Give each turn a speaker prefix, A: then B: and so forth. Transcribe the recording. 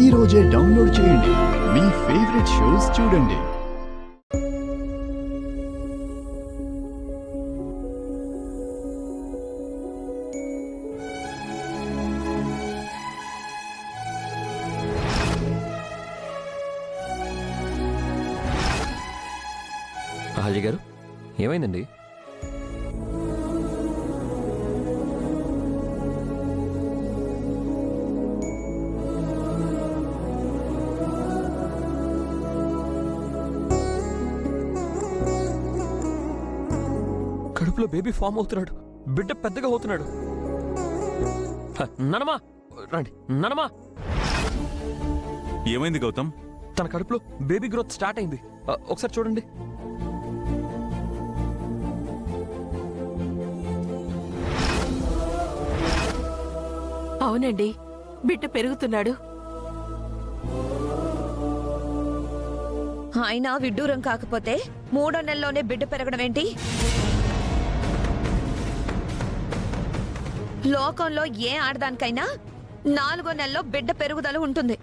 A: ఈ రోజే డౌన్లోడ్ చేయండి. మీ ఫేవరెట్ షోస్ చూడండి.
B: అహల్య గారు, ఏమైందండి? కడుపులో బేబీ ఫామ్ అవుతున్నాడు, బిడ్డ పెద్దగా అవుతున్నాడు. ననమా రండి, ననమా.
C: ఏమైంది గౌతమ్?
B: తన కడుపులో బేబీ గ్రోత్ స్టార్ట్ అయింది. ఒకసారి చూడండి.
D: అవునండి, బిడ్డ పెరుగుతున్నాడు.
E: అయినా విడ్డూరం కాకపోతే 3వ నెలలోనే బిడ్డ పెరగడం ఏంటి? లోకంలో ఏ ఆడదానికైనా 4వ నెలలో బిడ్డ పెరుగుదల ఉంటుంది.